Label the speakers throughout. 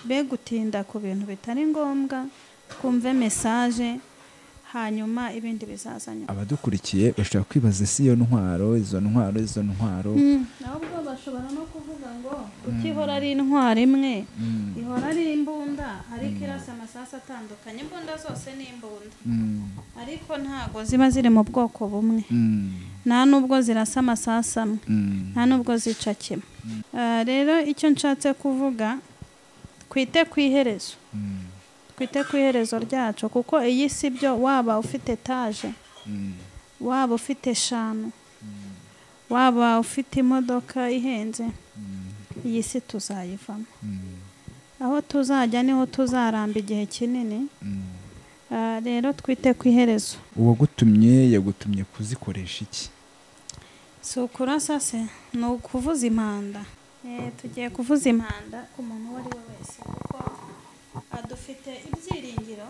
Speaker 1: be gutinda ku bintu bitari ngombwa, twumve message hanyuma ibindi bizazanya.
Speaker 2: Abadukurikiye bashaka kwibaza izo ntwaro
Speaker 1: ahubwo bashobora no kuvuga ngo ukihora ari intwaro imwe ihora ari imbunda ariko irasa amasasu atandukanye. Imbunda zose ni imbunda ariko ntago ziba ziri mu bwoko bumwe, nta nubwo zirasa amasasu amwe, nta nubwo zica kimwe. Rero icyo nshatse kuvuga, twite ku iherezo, twite ku iherezo ryacu, kuko iyi si byo waba ufite etaje, waba ufite 5, waba ufite imodoka ihenze, iyi si tuzayivamo. Aho tuzajya niho tuzaramba igihe kinini. Rero twite ku iherezo.
Speaker 2: Uwagutumye yagutumye kuzikoresha iki?
Speaker 1: Si ukurasa se, ni ukuvuza impanda. Tugiye kuvuza impanda ku muntu uwo ari we wese, kuko dufite ibyiringiro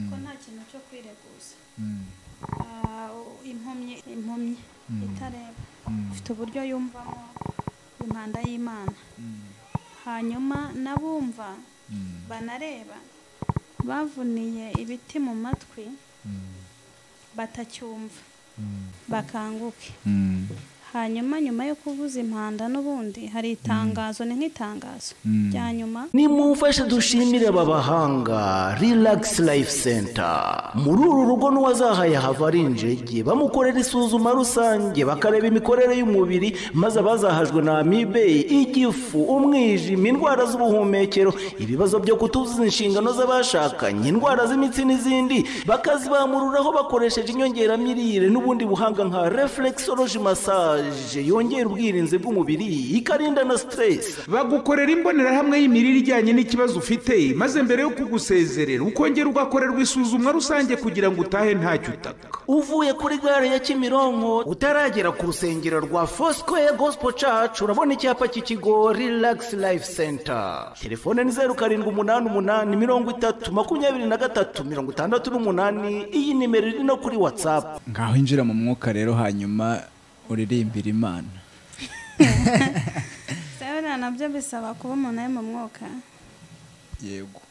Speaker 1: ko nta kintu cyo kwireguza. Impumyi itareba ufite uburyo yumvamo impanda y'Imana. Hanyuma nabumva banareba bavuniye ibiti mu matwi batacyumva bakanguke. Hanyuma nyuma yo kuvuza impanda n'ubundi hari itangazo, ni nk'itangazo rya nyuma.
Speaker 3: Nimumfashe dushimire aba bahanga Relax Life Center. Muri uru rugo n'uwazahaye hava ari injege, bamukorera isuzuma rusange bakareba imikorere y'umubiri, maze abazahajwe na amibe, igifu, umwijima, indwara z'ubuhumekero, ibibazo byo kutuzuza inshingano z'abashakanye, indwara z'imitsi n'izindi, bakazibamururaho bakoresheje inyongeramirire n'ubundi buhanga nka reflexology massage yongera ubwirinzi bw'umubiri, ikarinda na stress.
Speaker 4: Bagukorera imbonerahamwe y'imirire ijyanye n'ikibazo ufite, maze mbere yo kugusezerera ukongera ugakorerwa isuzumwa rusange kugira ngo utahe ntacyo utaka.
Speaker 3: Uvuye kuri gare ya Kimironko utaragera ku rusengero rwa Foursquare Gospel Church, urabona icyapa cy'ikigo Relax Life Center. Telefone ni 0788302368. Iyi nimero iri no kuri WhatsApp.
Speaker 2: Ngaho injira mu mwuka rero, hanyuma uririmbira Imana.
Speaker 1: Sasa nabyo bisaba kuba umuntu ari mu mwuka.
Speaker 2: Yego.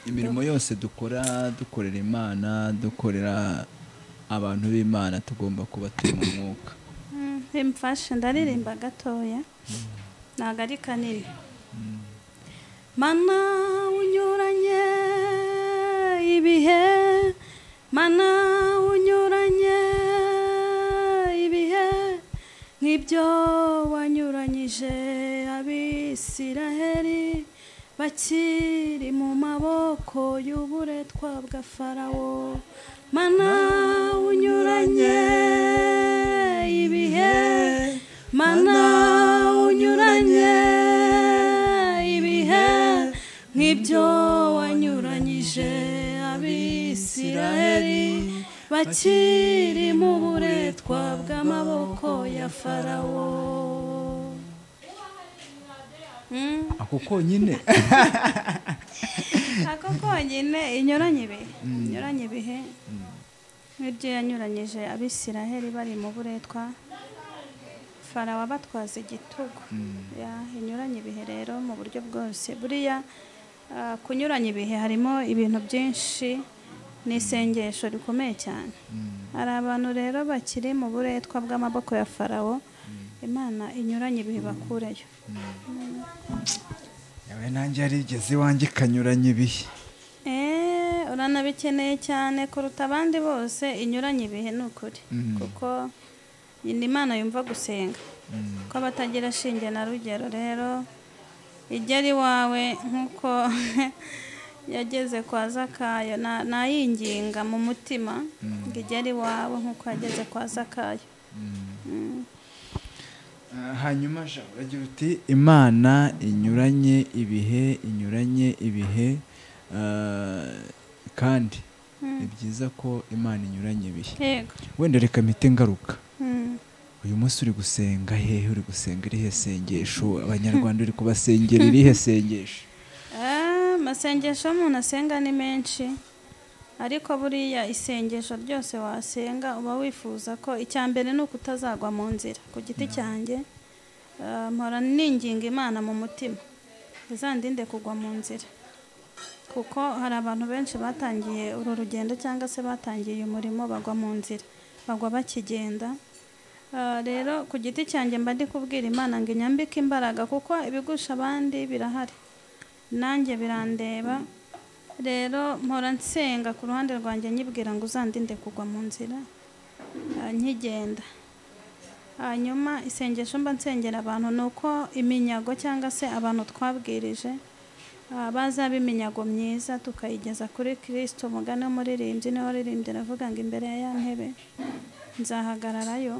Speaker 2: Imirimo yose dukorera Imana, dukorera abantu b'Imana, tugomba kuba turi mu mwuka.
Speaker 1: Mfashe ndaririmba gatoya, ntago ari kanini. Mana unyuranye ibihe, mana unyuranye ibihe, nk'ibyo wanyuranyije Abisiraheli bakiri mu maboko y'uburetwa bwa Farawo. Mana unyuranye ibihe, mana unyuranye ibihe, nk'ibyo wanyuranyije Abisiraheli bakiri mu buretwa bw'amaboko ya Farawo.
Speaker 2: Ako konyine
Speaker 1: inyuranye ibihe nk'ibyo yanyuranyije Abisiraheli bari mu buretwa Farawo batwaza igitugu. Inyuranye ibihe rero mu buryo bwose. Buriya kunyuranya ibihe harimo ibintu byinshi, n'isengesho rikomeye cyane. Hari abantu rero bakiri mu buretwa bw'amaboko ya Farawo, Imana inyuranye ibihe bakureyo.
Speaker 2: Yawe nanjye yarigeze iwanjye ikanyuranye ibihe.
Speaker 1: Uranabikeneye cyane kuruta abandi bose. Inyuranye ibihe ni ukuri, kuko Imana yumva gusenga ko batagira shinge na rugero. Rero igera iwawe nk'uko yageze kwa Zakayo, nayinginga mu mutima ngo igera iwawe nk'uko yageze kwa Zakayo.
Speaker 2: Hanyuma uragira uti Imana inyuranye ibihe, kandi ni byiza ko Imana inyuranye ibihe. Wenda reka mpite ngaruka. Uyu munsi uri gusenga hehe? Uri gusenga irihe sengesho? Abanyarwanda uri kubasengera irihe sengesho?
Speaker 1: Amasengesho umuntu asenga ni menshi, ariko buriya isengesho ryose wasenga uba wifuza ko icyambere ni ukutazagwa mu nzira. Ku giti cyanjye mpora ninginga Imana mu mutima izandinde kugwa mu nzira, kuko hari abantu benshi batangiye uru rugendo cyangwa se batangiye umurimo bagwa mu nzira, bagwa bakigenda. Rero ku giti cyanjye mba ndi kubwira Imana ngo inyambike imbaraga, kuko ibigusha abandi birahari, nanjye birandeba. Rero mpora nsenga ku ruhande rwanjye nyibwira ngo uzandinde kugwa mu nzira nkigenda. Hanyuma isengesho mba nsengera abantu ni uko iminyago cyangwa se abantu twabwirije bazaba iminyago myiza tukayigeza kuri Kristo. Umugani w'umuririmbyi niwe waririmbye aravuga ngo imbere ya ya ntebe nzahagararayo,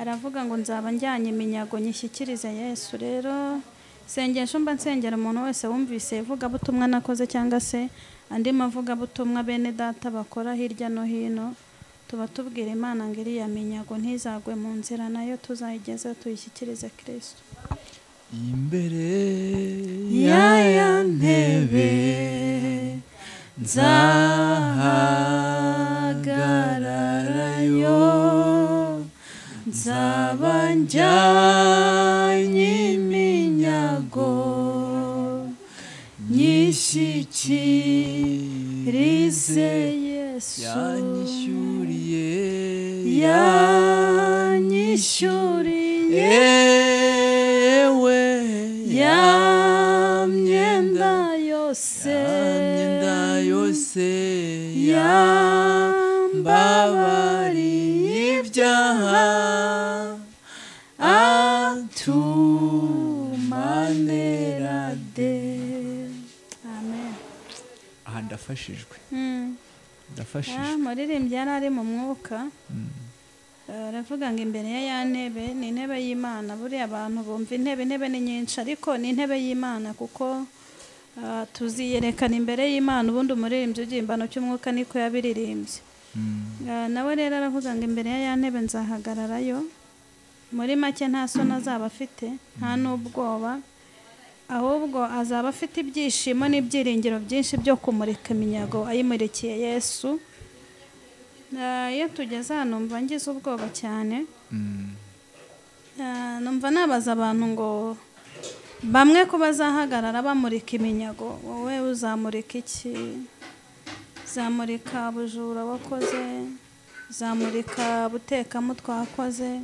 Speaker 1: aravuga ngo nzaba njyanye iminyago nyishyikirize Yesu. Rero isengesho mba nsengera umuntu wese wumvise ivugabutumwa nakoze cyangwa se andi mavugabutumwa bene data bakora hirya no hino, tuba tubwira Imana ngo iriya minyago ntizagwe mu nzira, nayo tuzayigeze tuyishyikirize Kristo.
Speaker 2: Imbere ya ntebe nzahagararayo, nzaba njyanye iminyago nyishyikirize Yesu. Yanyishyuriye yewe ya myenda yose yambabariye ibyaha atumanera de. Amen. Aha ndafashijwe. Muririmbyi yari ari mu mwuka, aravuga ngo imbere ya ntebe ni intebe y'Imana. Buriya abantu bumva intebe ni nyinshi, ariko ni intebe y'Imana, kuko tuziyerekana imbere y'Imana. Ubundi umuririmbyi w'igihimbano cy'umwuka niko yabiririmbye. Nawe rero aravuga ngo imbere ya ntebe nzahagararayo. Muri make nta soni azaba afite, nta n'ubwoba, ahubwo azaba afite ibyishimo n'ibyiringiro byinshi byo kumurika iminyago ayimurikiye Yesu. Iyo tugeze hano numva ngize ubwoba cyane. Numva nabaza abantu ngo bamwe ko bazahagarara bamurika iminyago, wowe uzamurika iki? Uzamurika bujura wakoze, uzamurika butekamo twakoze,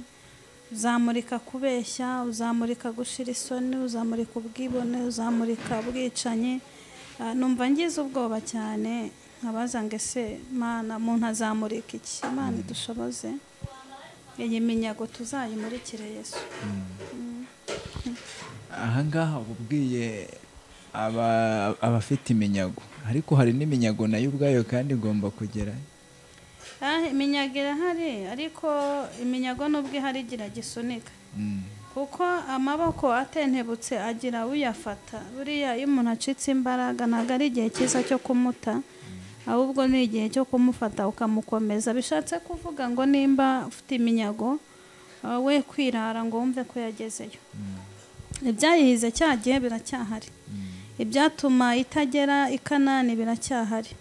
Speaker 2: uzamurika kubeshya, uzamurika gushira isoni, uzamurika ubwibone, uzamurika ubwicanyi. Numva ngize ubwoba cyane, nkabaza ngo ese Mana, muntu azamurika iki? Imana idushoboze iyi minyago tuzayimurikire Yesu. Ahangaha ubwiye abafite iminyago, ariko hari n'iminyago nayo ubwayo kandi igomba kugera.
Speaker 1: Iminyago irahari, ariko iminyago n'ubwo ihari igira gisunika, kuko amaboko atentebutse agira uyafata. Buriya iyo umuntu acitse imbaraga ntabwo ari igihe cyiza cyo kumuta, ahubwo ni igihe cyo kumufata ukamukomeza. Bishatse kuvuga ngo nimba ufite iminyago, we kwirara ngo wumve ko yagezeyo. Ibyayihize cya gihe biracyahari, ibyatuma itagera i Kanani biracyahari,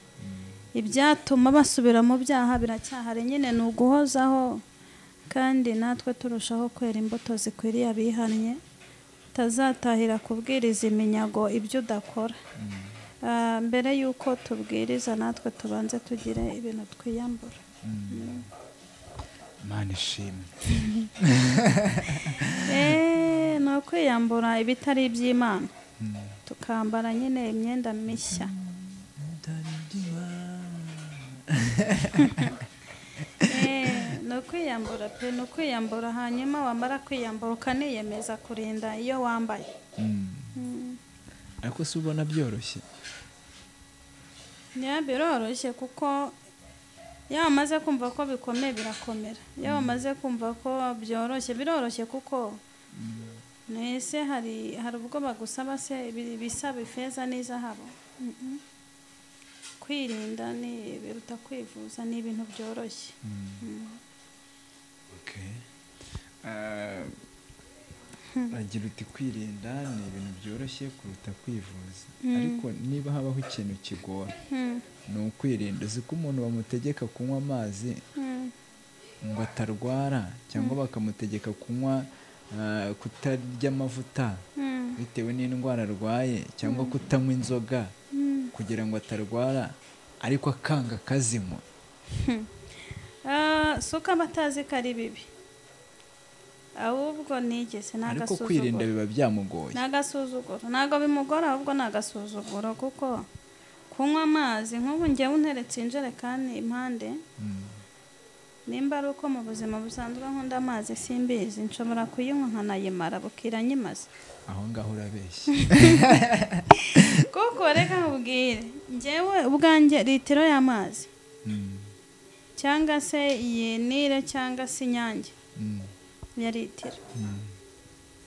Speaker 1: ibyatuma basubira mu byaha biracyahari. Nyine ni uguhozaho, kandi natwe turushaho kwera imbuto zikwiriye abihannye, utazatahira kubwiriza iminyago ibyo udakora. Mbere y'uko tubwiriza natwe tubanze tugire ibintu twiyambura.
Speaker 2: Imana ishimwe.
Speaker 1: Ni ukwiyambura ibitari iby'Imana, tukambara nyine imyenda mishya. Ni ukwiyambura pe, ni ukwiyambura. Hanyuma wamara kwiyambura ukaniyemeza kurinda iyo wambaye.
Speaker 2: Ariko si ubona byoroshye?
Speaker 1: Biroroshye, kuko iyo wamaze kumva ko bikomeye birakomera. Iyo wamaze kumva ko byoroshye biroroshye, kuko nese hari ubwo bagusaba se bisaba ifeza n'izahabu. Kwirinda ni biruta kwivuza, ni ibintu byoroshye.
Speaker 2: Agira uti kwirinda ni ibintu byoroshye kuruta kwivuza. Ariko niba habaho ikintu kigora ni ukwirinda. Uzi ko umuntu bamutegeka kunywa amazi ngo atarwara, cyangwa bakamutegeka kunywa kutarya amavuta bitewe n'indwara arwaye cyangwa kutanywa inzoga kugira ngo atarwara ariko akanga akazinywa.
Speaker 1: suka batazi ko ari bibi ahubwo nigeze
Speaker 2: ariko kwirinda biba byamugoye.
Speaker 1: n'agasuzuguro ntabwo bimugora ahubwo n'agasuzuguro kuko kunywa amazi nk'ubu ngewe unteretse injerekani impande nimba ari uko mu buzima busanzwe nkunda amazi simbizi nshobora kuyinywa nkanayimara bukira nyimaze.
Speaker 2: aho ngaho urabeshya
Speaker 1: kuko reka nkubwire ngewe ubwanjye litiro y'amazi cyangwa se iyi Nile cyangwa se Inyange ya litiro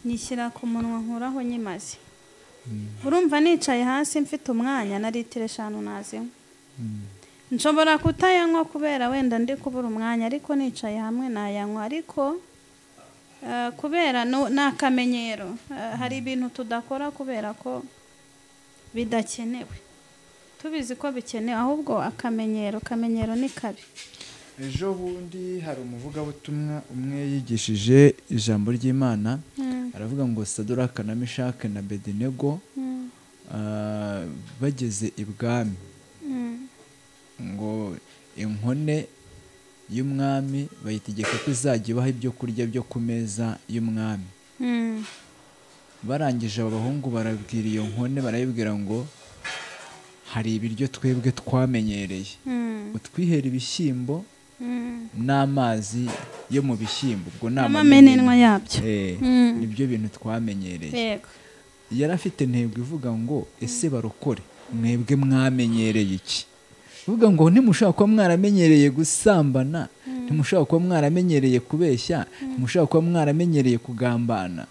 Speaker 1: nyishyira ku munwa nkuraho nyimaze. urumva nicaye hasi mfite umwanya na litiro 5 nazinywa. nshobora kutayanywa kubera wenda ndi kubura umwanya ariko nicaye hamwe nayanywa ariko kubera n'akamenyero hari ibintu tudakora kubera ko bidakenewe tubizi ko bikenewe ahubwo akamenyero ni kabi.
Speaker 2: ejo bundi hari umuvugabutumwa umwe yigishije ijambo ry'Imana aravuga ngo Saduraka na Meshake na Abedenego bageze ibwami ngo inkone y'umwami bayitegeka ko izajya ibaha ibyo kurya byo ku meza y'umwami. barangije abo bahungu barabwira iyo nkone barayibwira ngo hari ibiryo twebwe twamenyereye utwihera ibishyimbo n'amazi yo mu bishyimbo ubwo
Speaker 1: n'amamenenwa yabyo
Speaker 2: nibyo bintu twamenyereye. yari afite intego ivuga ngo ese barokore mwebwe mwamenyereye iki? uvuga ngo ntimushaka kuba mwaramenyereye gusambana, ntimushaka kuba mwaramenyereye kubeshya, ntimushaka kuba mwaramenyereye kugambana.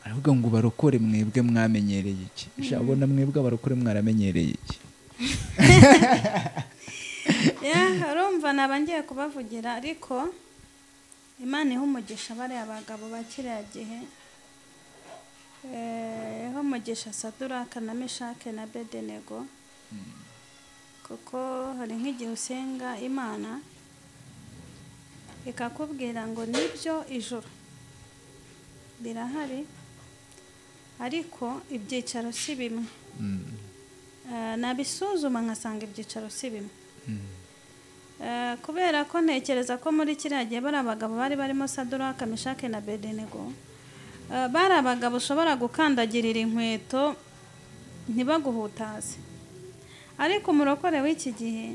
Speaker 2: aravuga ngo barokore mwebwe mwamenyereye iki? Shabona mwebwe abarokore mwaramenyereye iki?
Speaker 1: urumva nabangiye kubavugira ariko Imana iha umugisha bariya abagabo bakiriya gihe iha umugisha Saduraka na Meshake na Abedenego kuko hari nk'igihe usenga Imana ikakubwira ngo nibyo ijuru birahari ariko ibyicaro si bimwe. nabisuzuma nkasanga ibyicaro si bimwe kubera ko ntekereza ko muri kiriya gihe bari abagabo bari barimo Saduraka Meshake na Abedenego bari abagabo ushobora gukandagirira inkweto ntibaguhutaze ariko umurokore w'iki gihe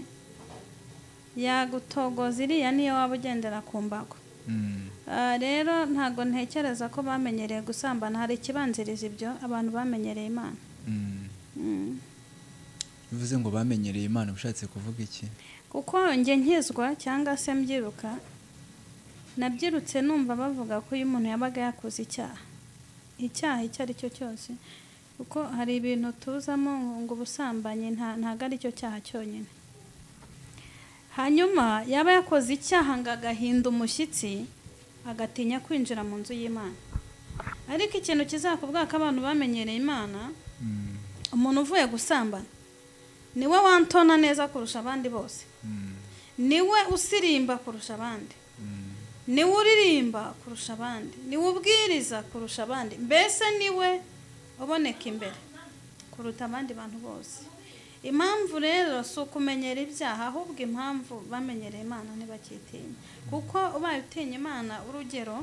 Speaker 1: yagutogoza iriya niyo waba ugendera ku mbago. rero ntabwo ntekereza ko bamenyereye gusambana hari ikibanziriza ibyo abantu bamenyereye Imana.
Speaker 2: bivuze ngo bamenyereye Imana ushatse kuvuga iki?
Speaker 1: kuko njye nkizwa cyangwa se mbyiruka nabyirutse numva bavuga ko iyo umuntu yabaga yakoze icyaha icyo ari cyo cyose kuko hari ibintu tuzamo ngo ubusambanyi ntabwo ari cyo cyaha cyonyine. hanyuma yaba yakoze icyaha ngo agahinda umushyitsi agatinya kwinjira mu nzu y'Imana ariko ikintu kizakubwira ko abantu bamenyereye Imana umuntu uvuye gusambana niwe wantona neza kurusha abandi bose niwe usirimba kurusha abandi niwe uririmba kurusha abandi niwe ubwiriza kurusha abandi mbese niwe uboneka imbere kuruta abandi bantu bose. impamvu rero si ukumenyera ibyaha ahubwo impamvu bamenyereye Imana ntibakitinya kuko ubaye utinya Imana urugero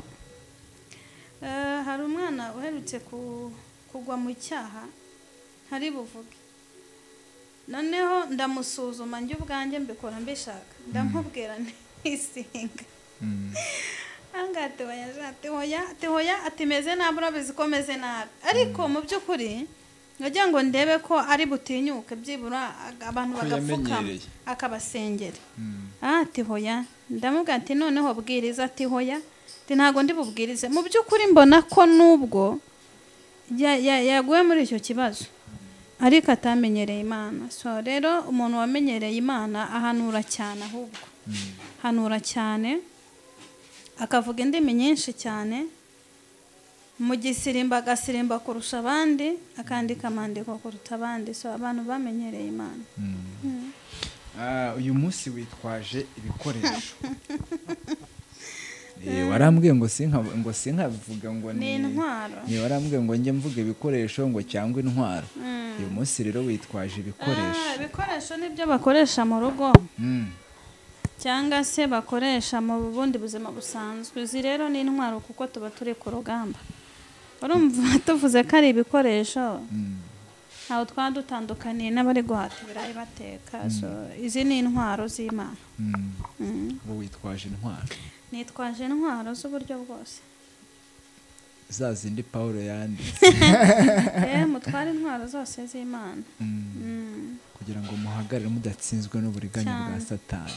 Speaker 1: hari umwana uherutse kugwa mu cyaha ntari buvuge noneho ndamusuzuma njye ubwanjye mbikora mbishaka ndamubwira ntisinga ati atimeze nabi urabizi ko meze nabi ariko mu by'ukuri nagira ngo ndebe ko ari butinyuke byibura abantu bagapfukama akabasengera. ati hoya ndamubwira ati noneho bwiriza ati hoya ati ntabwo ndi bubwirize mu by'ukuri mbona ko nubwo yaguye muri icyo kibazo ariko atamenyereye Imana. so rero umuntu wamenyereye Imana ahanura cyane ahubwo hanura cyane akavuga indimi nyinshi cyane mu gisirimba agasirimba kurusha abandi akandika amandiko kuruta abandi. so abantu bamenyereye Imana.
Speaker 2: uyu munsi witwaje ibikoresho warambwiye ngo sinkavuga ngo
Speaker 1: ni intwaro.
Speaker 2: Warambwiye ngo njye mvuga ibikoresho ngo cyangwa intwaro. Uyu munsi rero witwaje ibikoresho.
Speaker 1: Ibikoresho nibyo bakoresha mu rugo cyangwa se bakoresha mu bundi buzima busanzwe. Izi rero ni intwaro kuko tuba turi ku rugamba. Urumva tuvuze ko ari ibikoresho ntaho twadutandukaniye n'abari guhata ibirayi bateka. Izi ni intwaro z'Imana.
Speaker 2: Wowe witwaje intwaro?
Speaker 1: Nitwaje intwaro z'uburyo bwose.
Speaker 2: Za zindi Pawulo yanditse.
Speaker 1: Mutware intwaro zose z'Imana
Speaker 2: kugira ngo muhagarare mudatsinzwe n'uburiganya bwa Satani.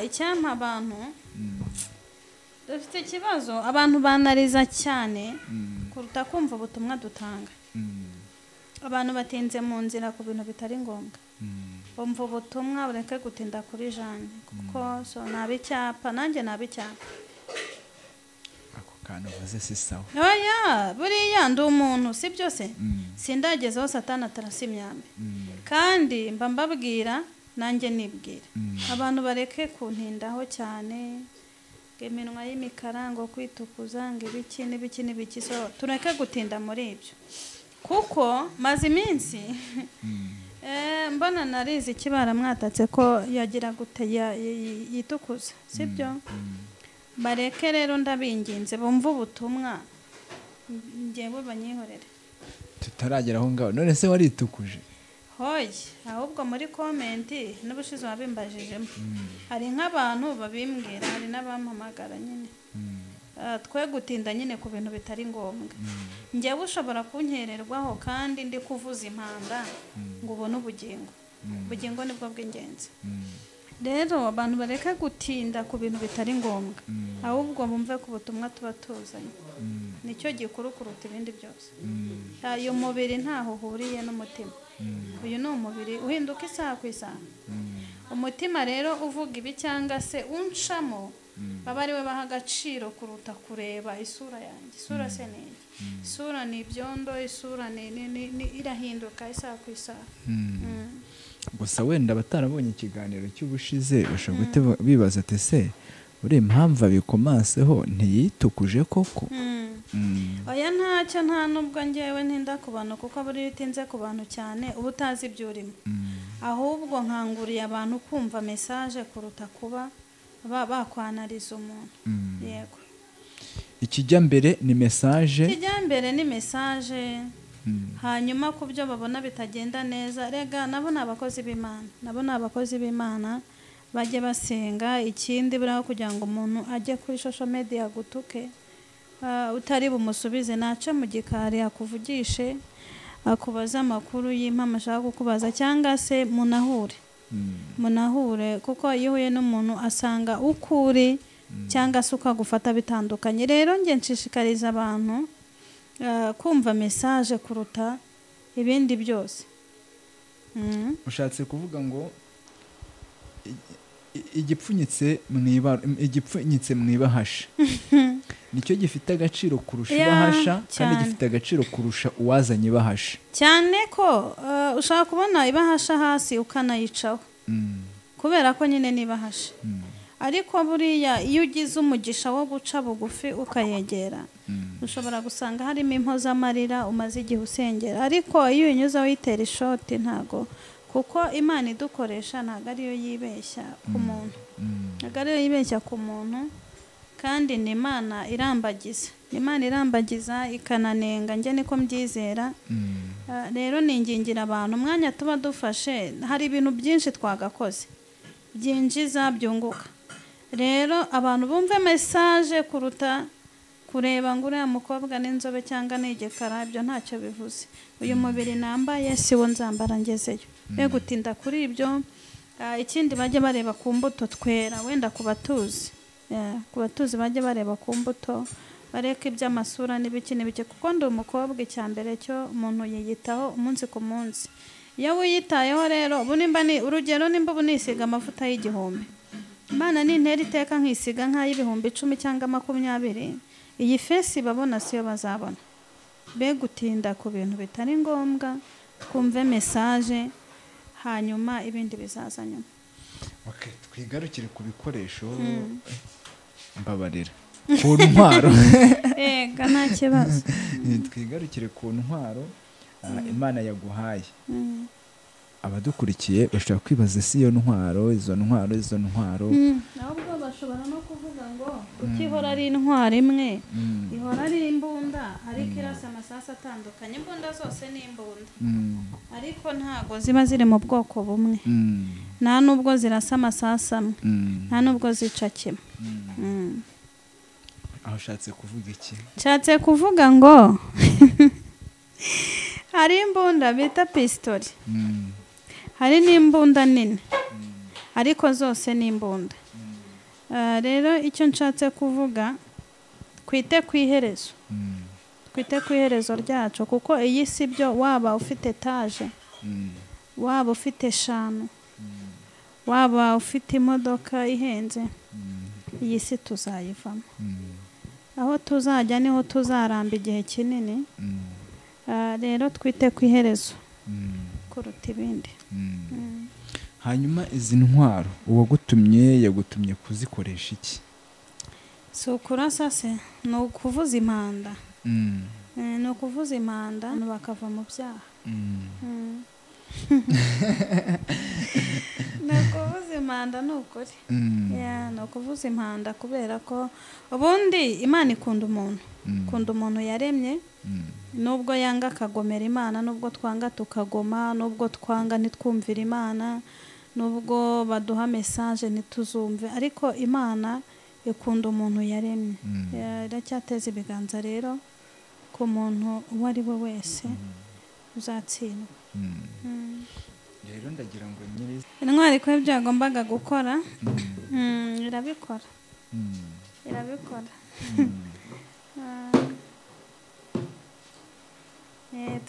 Speaker 1: Icyampa abantu dufite ikibazo, abantu banariza cyane kuruta kumva ubutumwa dutanga. Abantu batinze mu nzira ku bintu bitari ngombwa. Bumva ubutumwa bureke gutinda kuri Jane kuko naba icyapa, nanjye naba icyapa.
Speaker 2: Ako kantu uvuze si sawa.
Speaker 1: Oya, buriya ndi umuntu si byose. Sindagezeho Satani atarasa imyambi. Kandi mba mbabwira nanjye nibwira. Abantu bareke kuntindaho cyane. Iminwa y'imikara ngo kwitukuza ngo ibiki tureke gutinda muri ibyo kuko maze iminsi mbona narize ikibara mwatatse ko yagira gute yitukuza sibyo. Bareke rero ndabinginze bumva ubutumwa njyewe banyihorere
Speaker 2: tutaragera aho ngaho. None se waritukuje?
Speaker 1: Hoye ahubwo muri komenti n'ubushize wabimbajijemo hari nk'abantu babimbwira, hari n'abampamagara nyine twe gutinda nyine ku bintu bitari ngombwa. Njyewe ushobora kunkererwaho kandi ndi kuvuza impanda ngo ubone ubugingo. Ubugingo nibwo bw'ingenzi. Rero abantu bareka gutinda ku bintu bitari ngombwa ahubwo bumve ku butumwa tuba tuzanye. Nicyo gikuru kuruta ibindi byose. Uyu mubiri ntaho uhuriye n'umutima. Uyu ni umubiri uhinduka isaha ku isaha. Umutima rero uvuga ibi cyangwa se unshamo baba ari we baha agaciro kuruta kureba isura yanjye. Isura se ni iki? Isura ni ibyondo, isura irahinduka isaha ku isaha.
Speaker 2: Gusa wenda batarabonye ikiganiro cy'ubushize bashobora bibaza ati se uri impamvu abikomaseho ntiyitukuje koko?
Speaker 1: Oya ntacyo, nta nubwo njyewe ntinda ku bantu kuko buri bitinze ku bantu cyane uba utazi ibyo urimo. Ahubwo nkanguriye abantu kumva mesaje kuruta kuba bakwanariza umuntu. Yego.
Speaker 2: Ikijya mbere ni mesaje.
Speaker 1: Hanyuma ku byo babona bitagenda neza, rega nabo ni abakozi b'Imana. Bajye basenga. Ikindi buriho kugira ngo umuntu ajye kuri social media gutuke utari bumusubize, nace mu gikari akuvugishe akubaza amakuru y'impamo ashaka kukubaza cyangwa se munahure kuko iyo uhuye n'umuntu asanga ukuri cyangwa se ukagufata bitandukanye. Rero njye nshishikariza abantu kumva mesaje kuruta ibindi byose.
Speaker 2: Ushatse kuvuga ngo igipfunyitse mu ibahasha nicyo gifite agaciro kurusha ibahasha, kandi gifite agaciro kurusha uwazanye ibahasha
Speaker 1: cyane ko ushaka kubona ibahasha hasi ukanayicaho kubera ko nyine ni ibahasha. Ariko buriya iyo ugize umugisha wo guca bugufi ukayegera ushobora gusanga harimo impozamarira umaze igihe usengera. Ariko iyo unyuze witera ishoti ntago, kuko Imana idukoresha ntago ariyo yibeshya ku muntu. Ntago ariyo yibeshya ku muntu kandi ni Imana irambagiza ikananenga. Njye niko mbyizera. Rero ningingira abantu umwanya tuba dufashe hari ibintu byinshi twagakoze byinjiza byunguka. Rero abantu bumve mesaje kuruta kureba ngo uriya mukobwa n'inzobe cyangwa n'igikara, ibyo ntacyo bivuze. Uyu mubiri nambaye si wo nzambara ngezeyo. Be gutinda kuri ibyo. Ikindi bajye bareba ku mbuto twera, wenda ku batuzi bajye bareba ku mbuto, bareke iby'amasura n'ibiki kuko ndi umukobwa. Icyambere cyo umuntu yiyitaho umunsi ku munsi. Iyo wiyitayeho rero urugero nimba ubu nisiga amavuta y'igihumbi, Imana nintera iteka nkisiga nk'ay'ibihumbi 10 cyangwa 20, iyi fesi babona siyo bazabona. Be gutinda ku bintu bitari ngombwa, twumve mesaje hanyuma ibindi bizaza nyuma.
Speaker 2: twigarukire ku bikoresho mbabarira ku ntwaro
Speaker 1: ega nta kibazo.
Speaker 2: twigarukire ku ntwaro Imana yaguhaye. Abadukurikiye bashobora kwibaza si iyo ntwaro izo ntwaro
Speaker 1: ahubwo bashobora no kuvuga ngo kuki ihora ari intwaro imwe, ihora ari imbunda ariko irasa amasasu atandukanye. Imbunda zose ni imbunda ariko ntago ziba ziri mu bwoko bumwe, nta nubwo zirasa amasasu amwe, nta nubwo zica kimwe.
Speaker 2: aho ushatse kuvuga iki?
Speaker 1: Nshatse kuvuga ngo hari imbunda bita pistoli, hari n'imbunda nini ariko zose ni imbunda. Rero icyo nshatse kuvuga, twite ku iherezo, twite ku iherezo ryacu, kuko iyi si byo waba ufite etaje, waba ufite eshanu, waba ufite imodoka ihenze, iyi si tuzayivamo. Aho tuzajya niho tuzaramba igihe kinini. Rero twite ku iherezo kuruta ibindi.
Speaker 2: Hanyuma izi ntwaro uwagutumye yagutumye kuzikoresha iki?
Speaker 1: Si ukurasa se, ni ukuvuza impanda. Ni ukuvuza impanda bakava mu byaha. Ni ukuvuza impanda, ni ukuri. Ni ukuvuza impanda kubera ko ubundi Imana ikunda umuntu, ikunda umuntu yaremye. Nubwo yanga akagomera Imana, nubwo twanga tukagoma, nubwo twanga ntitwumvira Imana, nubwo baduha message ntituzumve, ariko Imana ikunda umuntu yaremye. Iracyateza ibiganza rero ku muntu uwo ari we wese uzatsindwa.
Speaker 2: Rero ndagira ngo nyiriza
Speaker 1: intwari ko ibyo yagombaga gukora irabikora.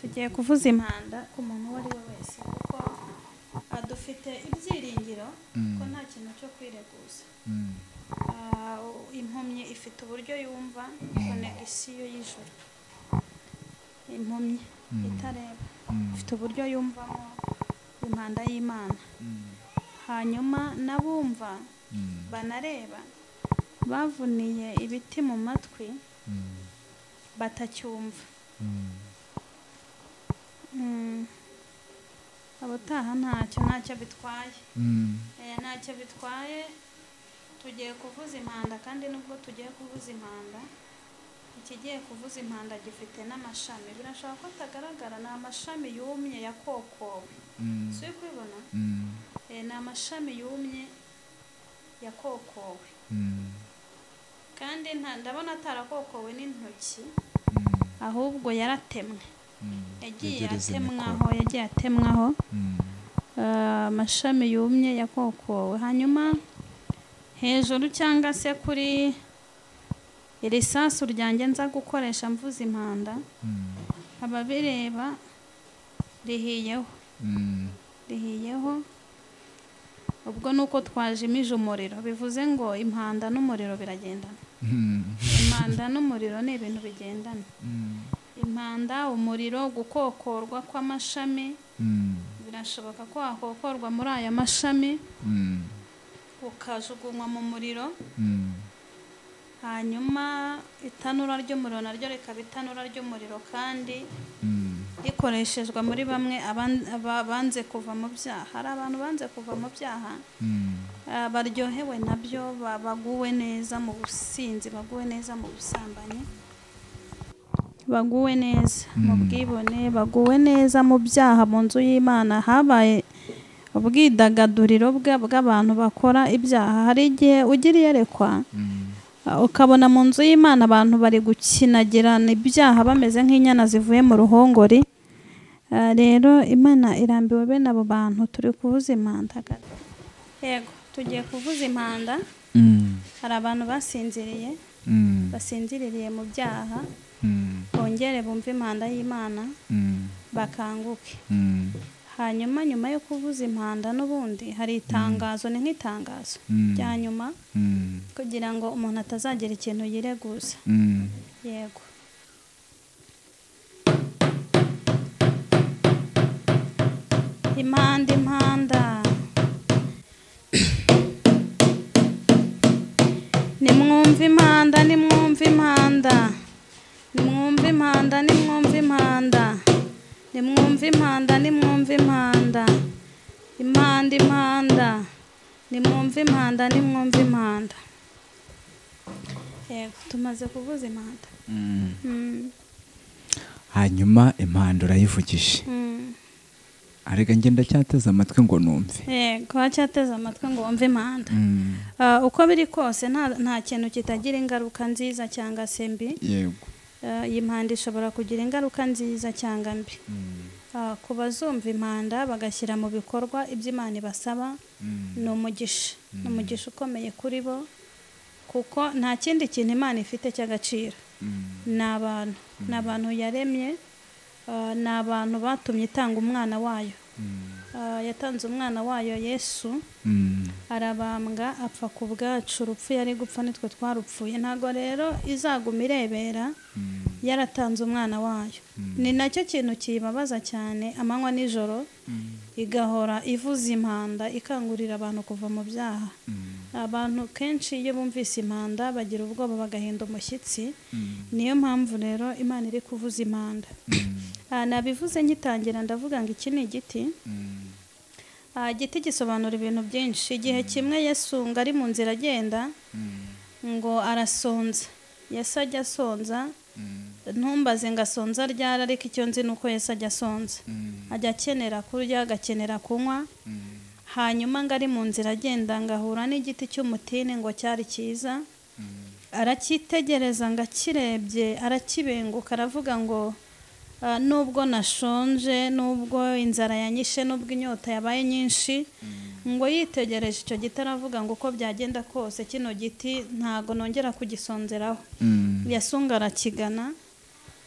Speaker 1: Tugiye kuvuza impanda ku muntu uwo ari we wese, kuko dufite ibyiringiro ko nta kintu cyo kwireguza. Impumyi ifite uburyo yumva konegisiyo y'ijuru. Impumyi itareba ifite uburyo yumvamo impanda y'Imana. Hanyuma n'abumva banareba bavuniye ibiti mu matwi batacyumva. Abataha ntacyo bitwaye. Ntacyo bitwaye. Tugiye kuvuza impanda, kandi nubwo tugiye kuvuza impanda, ikigiye kuvuza impanda gifite n'amashami. Birashobora ko atagaragara, ni amashami yumye yakokowe. Si uri kubibona? Ni amashami yumye yakokowe. Kandi ndabona atarakokowe n'intoki, ahubwo yaratemwe. Yagiye atemwaho amashami yumye yakokowe. Hanyuma hejuru cyangwa se kuri iri sasu ryanjye nza gukoresha mvuza impanda, ababireba rihiyeho. Ubwo nuko twajimije umuriro, bivuze ngo impanda n'umuriro biragendana. Impanda n'umuriro ni ibintu bigendana. Impanda, umuriro, gukokorwa kw'amashami, birashoboka ko hakokorwa muri aya mashami ukajugunywa mu muriro. Hanyuma itanura ry'umuriro naryo rikaba itanura ry'umuriro, kandi rikoreshejwe muri bamwe banze kuva mu byaha. Hari abantu banze kuva mu byaha, baryohewe nabyo, baguwe neza mu businzi, baguwe neza mu busambanyi, baguwe neza mu bwibone, baguwe neza mu byaha. Mu nzu y'Imana habaye ubwidagaduriro bw'abantu bakora ibyaha. Hari igihe ugira iyerekwa ukabona mu nzu y'Imana abantu bari gukinagirana ibyaha bameze nk'inyana zivuye mu ruhongori. Rero Imana irambiwe bene abo bantu. Turi kuvuza impanda. Yego, tugiye kuvuza impanda. Hari abantu basinziriye mu byaha, bongere bumve impanda y'Imana bakanguke. Hanyuma nyuma yo kuvuza impanda n'ubundi hari itangazo, ni nk'itangazo rya nyuma, kugira ngo umuntu atazagira ikintu yireguza. Yego. Impanda nimwumve impanda nimwumve impanda impanda impanda nimwumve impanda nimwumve impanda. Yego tumaze kuvuza impanda.
Speaker 2: Hanyuma impanda urayivugije. Arega ngenda cyateza amatwi ngo numve.
Speaker 1: Yego cyateza amatwi ngo wumve impanda. Uko biri kose nta kintu kitagira ingaruka nziza cyangwa se mbi.
Speaker 2: Yego.
Speaker 1: Iyi mpanda ishobora kugira ingaruka nziza cyangwa mbi. Ku bazumva impanda bagashyira mu bikorwa ibyo Imana ibasaba ni umugisha ukomeye kuri bo, kuko nta kindi kintu Imana ifite cy'agaciro. Ni abantu yaremye, ni abantu batumye itanga umwana wayo. Yatanze umwana wayo Yesu, arabambwa apfa ku bwacu, urupfu yari gupfa nitwe twarupfuye. Ntago rero izaguma irebera, yaratanze umwana wayo. Ni nacyo kintu kibabaza cyane amanywa nijoro, igahora ivuza impanda ikangurira abantu kuva mu byaha. Abantu kenshi iyo bumvise impanda bagira ubwoba bagahinda umushyitsi. Niyo mpamvu rero Imana iri kuvuza impanda. Nabivuze ngitangira ndavuga ngo iki ni igiti. Igiti gisobanura ibintu byinshi. Igihe kimwe Yesu ngo ari mu nzira agenda, ngo arasonza. Yesu ajya asonza, ntumbaze ngo asonza ryari, ariko icyo nzi ni uko Yesu ajya asonza. Ajya akenera kurya, agakenera kunywa. Hanyuma ngo ari mu nzira agenda ngahura n'igiti cy'umutini ngo cyari cyiza. Aracyitegereza ngo akirebye arakibenguka, aravuga ngo nubwo nashonje, nubwo inzara yanyishe, nubwo inyota yabaye nyinshi, ngo yitegereje icyo giti aravuga ngo uko byagenda kose kino giti ntago nongera kugisonzeraho. Yasunga arakigana,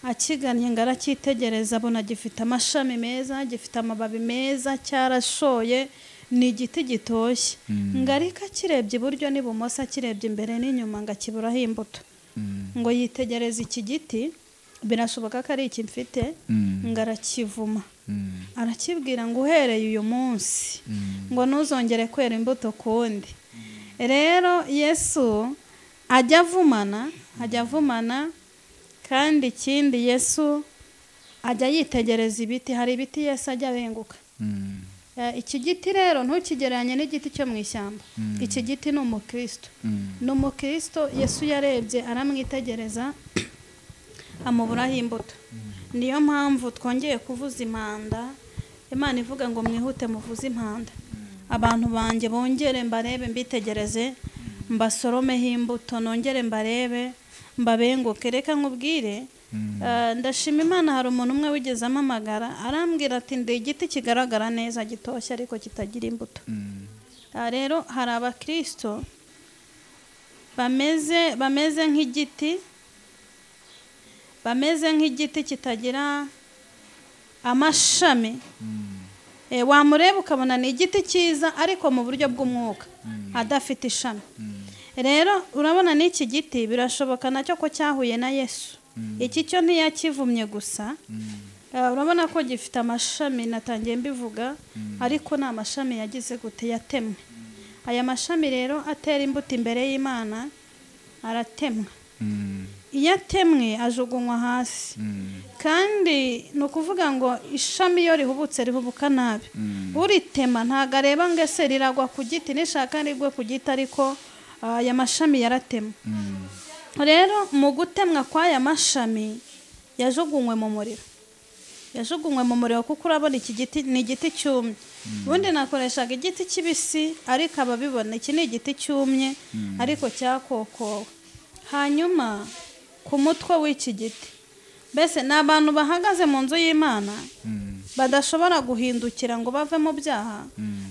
Speaker 1: akiganye ngo aracyitegereza abona gifite amashami meza, gifite amababi meza, cyarashoye, ni igiti gitoshye. Ngo ariko akirebye iburyo n'ibumoso, akirebye imbere n'inyuma ngo akiburaho imbuto. Ngo yitegereza iki giti, birashoboka ko ari iki mfite, ngo arakivuma. Arakibwira ngo uhereye uyu munsi ngo ntuzongere kwera imbuto kundi. Rero Yesu ajya avumana, kandi ikindi Yesu ajya yitegereza ibiti. Hari ibiti Yesu ajya abenguka. Iki giti rero ntukigereranye n'igiti cyo mu ishyamba. Iki giti ni umukristo. Ni umukristo Yesu yarebye aramwitegereza, amuburaho imbuto. Niyo mpamvu twongeye kuvuza impanda. Imana ivuga ngo mwihute muvuze impanda. Abantu banjye bongere mbarebe, mbitegereze, mbasoromeho imbuto, nongere mbarebe, mbabenguke. Reka nkubwire, ndashima Imana, hari umuntu umwe wigeze amamagara arambwira ati ndi igiti kigaragara neza gitoshye ariko kitagira imbuto. Rero hari abakristo bameze nk'igiti kitagira amashami. Wamureba ukabona ni igiti cyiza ariko mu buryo bw'umwuka adafite ishami. Rero urabona n'iki giti birashoboka nacyo ko cyahuye na Yesu. Iki cyo ntiyakivumye gusa, urabona ko gifite amashami, natangiye mbivuga, ariko ni amashami yagize gute, yatemwe. Aya mashami rero atera imbuto imbere y'Imana aratemwa. Iyo atemwe ajugunywa hasi. Kandi ni ukuvuga ngo ishami iyo rihubutse rihubuka nabi. Uritema ntago areba ngo ese riragwa ku giti, nishaka rigwe ku giti, ariko aya mashami yaratemwe. Rero mu gutemwa kw'aya mashami yajugunywe mu muriro. Kuko urabona iki giti ni igiti cyumye. Ubundi nakoreshaga igiti kibisi, ariko ababibona iki ni igiti cyumye ariko cyakokowe. Hanyuma ku mutwe w'iki giti, mbese ni abantu bahagaze mu nzu y'Imana, badashobora guhindukira ngo bave mu byaha,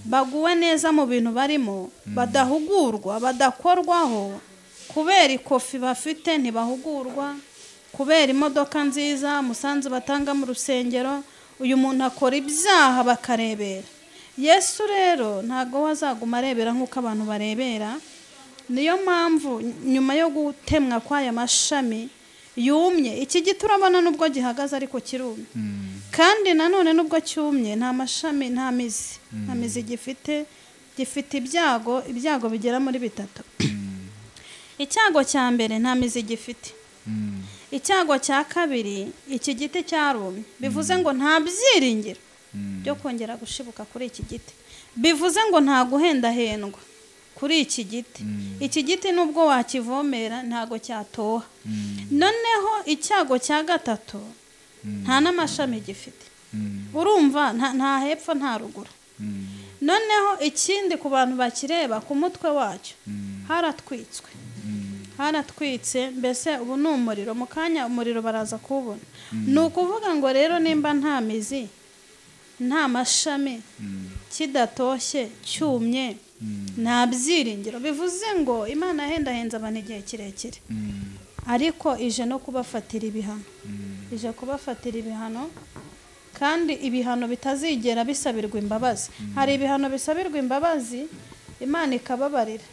Speaker 1: baguwe neza mu bintu barimo, badahugurwa, badakorwaho. Kubera ikofi bafite ntibahugurwa, kubera imodoka nziza, umusanzu batanga mu rusengero, uyu muntu akora ibyaha bakarebera. Yesu rero ntago wazaguma arebera nk'uko abantu barebera. Niyo mpamvu nyuma yo gutemwa kw'aya mashami yumye, iki giti urabona nubwo gihagaze ariko kirumye. Kandi nanone nubwo cyumye nta mashami, nta mizi gifite ibyago bigera muri bitatu. Icyago cya mbere nta mizi gifite. icyago cya kabiri iki giti cyarumye bivuze ngo nta byiringiro byo kongera gushibuka kuri iki giti, bivuze ngo nta guhendahendwa kuri iki giti. Iki giti nubwo wakivomera ntago cyatoha. Noneho icyago cya gatatu nta n'amashami gifite, urumva nta hepfo nta ruguru. Noneho ikindi ku bantu bakireba ku mutwe wacyo haratwitse, mbese ubu ni umuriro, mu kanya umuriro baraza kuwubona. Ni ukuvuga ngo rero nimba nta mizi nta mashami kidatoshye cyumye nta byiringiro, bivuze ngo Imana yahendahenze abantu igihe kirekire, ariko ije no kubafatira ibihano, ije kubafatira ibihano, kandi ibihano bitazigera bisabirwa imbabazi. Hari ibihano bisabirwa imbabazi Imana ikababarira,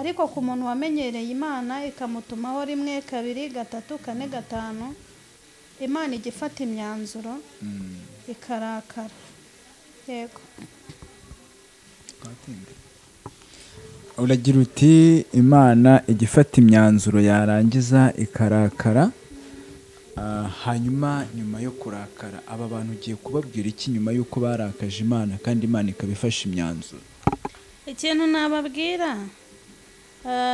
Speaker 1: ariko ku muntu wamenyereye Imana ikamutumaho 1 2 3 4 5 Imana igifata imyanzuro ikarakara. Yego.
Speaker 2: Uragira uti Imana igifata imyanzuro yarangiza ikarakara. Hanyuma nyuma yo kurakara aba bantu ugiye kubabwira iki nyuma yuko barakaje Imana kandi Imana ikabifasha imyanzuro?
Speaker 1: Ikintu nababwira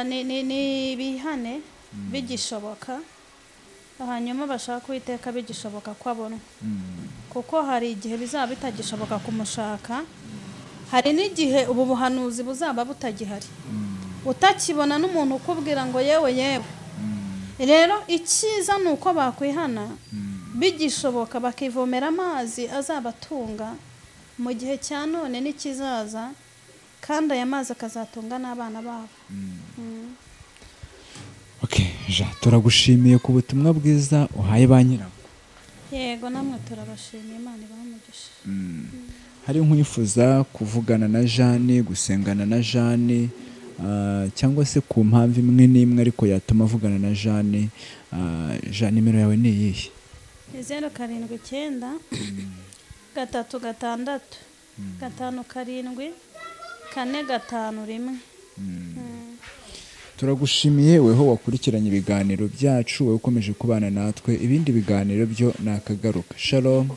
Speaker 1: ni bihane bigishoboka, hanyuma bashaka Uwiteka bigishoboka ko abona, kuko hari igihe bizaba bitagishoboka kumushaka, hari n'igihe ubu buhanuzi buzaba butagihari, utakibona n'umuntu ukubwira ngo yewe. Rero icyiza ni uko bakwihana bigishoboka, bakivomera amazi azabatunga mu gihe cya none n'ikizaza, kandi aya mazi akazatunga n'abana babo.
Speaker 2: Turagushimiye ku butumwa bwiza uhaye ba nyirabwo.
Speaker 1: Yego, namwe turabashimiye, Imana ibahe umugisha.
Speaker 2: Hari nkwifuza kuvugana na Jane, gusengana na Jane, cyangwa se ku mpamvu imwe n'imwe ariko yatuma avugana na Jane, nimero yawe ni iyihe?
Speaker 1: 079 366 5 7 4 5 1.
Speaker 2: Turagushimiye weho wakurikiranye ibiganiro byacu, wowe ukomeje kubana natwe. Ibindi biganiro byo nakagaruka. Shalom.